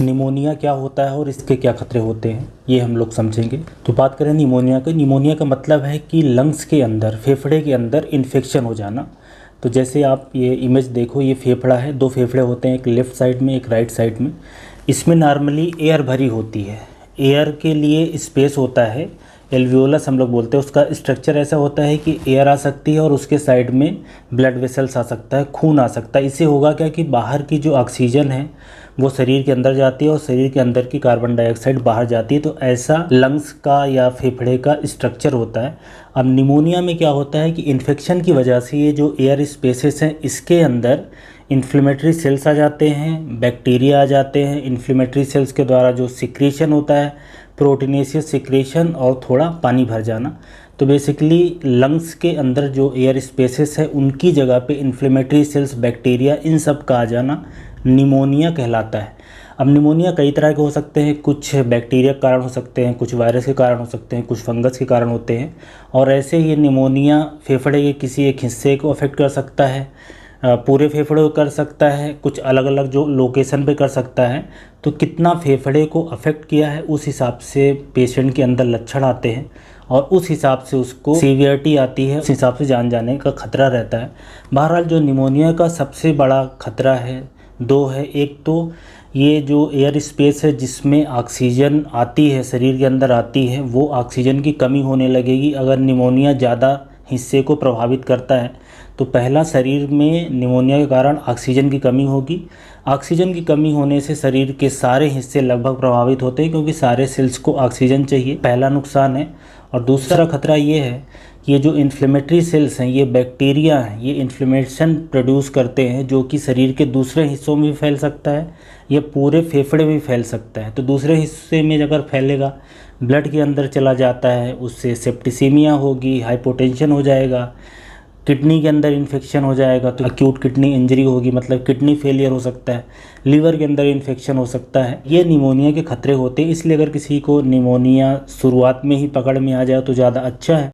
Pneumonia क्या होता है और इसके क्या खतरे होते हैं, ये हम लोग समझेंगे। तो बात करें निमोनिया की। निमोनिया का मतलब है कि लंग्स के अंदर, फेफड़े के अंदर इन्फेक्शन हो जाना। तो जैसे आप ये इमेज देखो, ये फेफड़ा है, दो फेफड़े होते हैं, एक लेफ़्ट साइड में एक राइट साइड में। इसमें नॉर्मली एयर भरी होती है, एयर के लिए स्पेस होता है, एल्वियोलस हम लोग बोलते हैं। उसका स्ट्रक्चर ऐसा होता है कि एयर आ सकती है और उसके साइड में ब्लड वेसल्स आ सकता है, खून आ सकता है। इससे होगा क्या कि बाहर की जो ऑक्सीजन है वो शरीर के अंदर जाती है और शरीर के अंदर की कार्बन डाइऑक्साइड बाहर जाती है। तो ऐसा लंग्स का या फेफड़े का स्ट्रक्चर होता है। अब निमोनिया में क्या होता है कि इन्फेक्शन की वजह से ये जो एयर स्पेसेस हैं इसके अंदर इन्फ्लेमेटरी सेल्स आ जाते हैं, बैक्टीरिया आ जाते हैं। इन्फ्लेमेटरी सेल्स के द्वारा जो सिक्रीशन होता है, प्रोटीनेशियस सिक्रेशन और थोड़ा पानी भर जाना। तो बेसिकली लंग्स के अंदर जो एयर स्पेसेस है उनकी जगह पे इन्फ्लेमेटरी सेल्स, बैक्टीरिया, इन सब का आ जाना निमोनिया कहलाता है। अब निमोनिया कई तरह के हो सकते हैं, कुछ बैक्टीरिया के कारण हो सकते हैं, कुछ वायरस के कारण हो सकते हैं, कुछ फंगस के कारण होते हैं। और ऐसे ही निमोनिया फेफड़े के किसी एक हिस्से को अफेक्ट कर सकता है, पूरे फेफड़े को कर सकता है, कुछ अलग अलग जो लोकेशन पे कर सकता है। तो कितना फेफड़े को अफेक्ट किया है उस हिसाब से पेशेंट के अंदर लक्षण आते हैं और उस हिसाब से उसको सीवियरिटी आती है, उस हिसाब से जान जाने का खतरा रहता है। बहरहाल जो निमोनिया का सबसे बड़ा खतरा है, दो है। एक तो ये जो एयर स्पेस है जिसमें ऑक्सीजन आती है, शरीर के अंदर आती है, वो ऑक्सीजन की कमी होने लगेगी। अगर निमोनिया ज़्यादा हिस्से को प्रभावित करता है तो पहला, शरीर में निमोनिया के कारण ऑक्सीजन की कमी होगी। ऑक्सीजन की कमी होने से शरीर के सारे हिस्से लगभग प्रभावित होते हैं क्योंकि सारे सेल्स को ऑक्सीजन चाहिए, पहला नुकसान है। और दूसरा खतरा ये है कि ये जो इन्फ्लेमेटरी सेल्स हैं, ये बैक्टीरिया हैं, ये इन्फ्लेमेशन प्रोड्यूस करते हैं जो कि शरीर के दूसरे हिस्सों में भी फैल सकता है, ये पूरे फेफड़े में भी फैल सकता है। तो दूसरे हिस्से में अगर फैलेगा, ब्लड के अंदर चला जाता है, उससे सेप्टिसीमिया होगी, हाइपोटेंशन हो जाएगा, किडनी के अंदर इन्फेक्शन हो जाएगा तो एक्यूट किडनी इंजरी होगी, मतलब किडनी फेलियर हो सकता है, लीवर के अंदर इन्फेक्शन हो सकता है। ये निमोनिया के खतरे होते हैं। इसलिए अगर किसी को निमोनिया शुरुआत में ही पकड़ में आ जाए तो ज़्यादा अच्छा है।